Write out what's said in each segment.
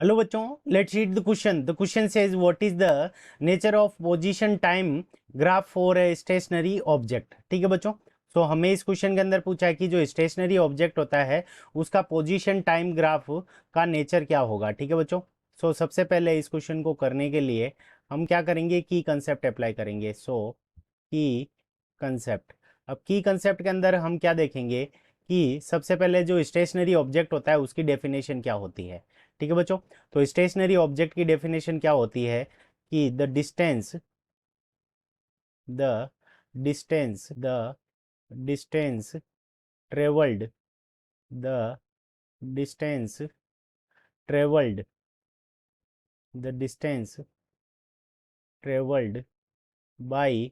Hello बच्चों, let's read the question. The question says what is the nature of position time graph for a stationary object. ठीक है बच्चों, सो हमें इस question के अंदर पूछा है कि जो स्टेशनरी ऑब्जेक्ट होता है उसका पोजीशन टाइम ग्राफ का नेचर क्या होगा। ठीक है बच्चों, सो सबसे पहले इस क्वेश्चन को करने के लिए हम क्या करेंगे, की कंसेप्ट अप्लाई करेंगे। सो की कंसेप्ट, अब की कंसेप्ट के अंदर हम क्या देखेंगे कि सबसे पहले जो स्टेशनरी ऑब्जेक्ट होता है उसकी डेफिनेशन क्या होती है। ठीक है बच्चों, तो स्टेशनरी ऑब्जेक्ट की डेफिनेशन क्या होती है कि the distance travelled the distance travelled the distance travelled by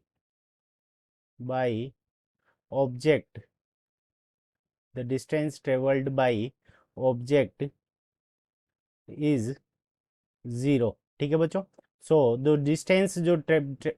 by object the distance travelled by object is zero. ठीक है बच्चों, सो जो डिस्टेंस जो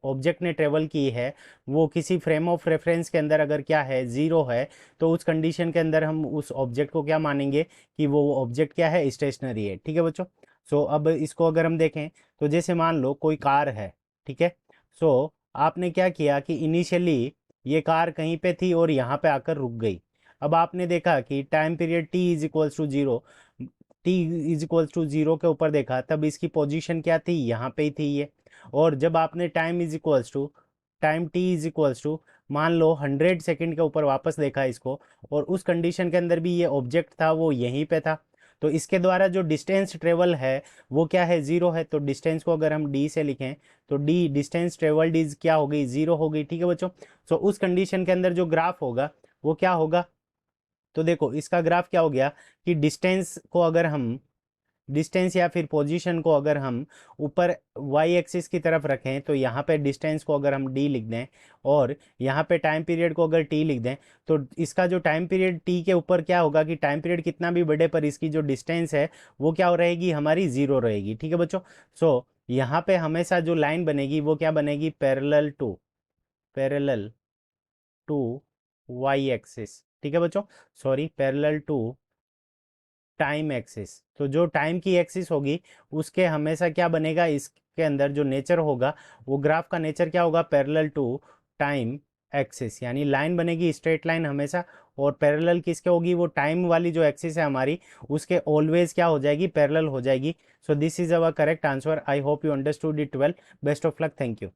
ऑब्जेक्ट ने ट्रेवल की है वो किसी फ्रेम ऑफ रेफरेंस के अंदर अगर क्या है, ज़ीरो है, तो उस कंडीशन के अंदर हम उस ऑब्जेक्ट को क्या मानेंगे कि वो ऑब्जेक्ट क्या है, स्टेशनरी है। ठीक है बच्चों, सो अब इसको अगर हम देखें तो जैसे मान लो कोई कार है। ठीक है, सो आपने क्या किया कि इनिशियली ये कार कहीं पे थी और यहाँ पे आकर रुक गई। अब आपने देखा कि time period t is equals to zero, t is equals to zero के ऊपर देखा तब इसकी पोजीशन क्या थी, यहाँ पे ही थी ये। और जब आपने time t is equals to मान लो 100 सेकेंड के ऊपर वापस देखा इसको, और उस कंडीशन के अंदर भी ये ऑब्जेक्ट था वो यहीं पे था, तो इसके द्वारा जो डिस्टेंस ट्रेवल है वो क्या है, ज़ीरो है। तो डिस्टेंस को अगर हम डी से लिखें तो डी डिस्टेंस ट्रेवल्ड इज क्या हो गई, ज़ीरो हो गई। ठीक है बच्चों, सो उस कंडीशन के अंदर जो ग्राफ होगा वो क्या होगा, तो देखो इसका ग्राफ क्या हो गया कि डिस्टेंस या फिर पोजीशन को अगर हम ऊपर वाई एक्सिस की तरफ रखें तो यहाँ पे डिस्टेंस को अगर हम डी लिख दें और यहाँ पे टाइम पीरियड को अगर टी लिख दें, तो इसका जो टाइम पीरियड टी के ऊपर क्या होगा कि टाइम पीरियड कितना भी बढ़े पर इसकी जो डिस्टेंस है वो क्या रहेगी, हमारी ज़ीरो रहेगी। ठीक है बच्चों, सो यहाँ पे हमेशा जो लाइन बनेगी वो क्या बनेगी, पैरेलल टू वाई एक्सिस। ठीक है बच्चों, sorry, parallel to time axis. तो जो टाइम की एक्सिस होगी उसके हमेशा क्या बनेगा, इसके अंदर जो नेचर होगा वो ग्राफ का नेचर क्या होगा, पैरेलल टू टाइम एक्सिस, यानी लाइन बनेगी स्ट्रेट लाइन हमेशा। और पैरेलल किसके होगी, वो टाइम वाली जो एक्सिस है हमारी उसके ऑलवेज क्या हो जाएगी, पैरेलल हो जाएगी। So this is our correct answer. I hope you understood it well. Best of luck, thank you.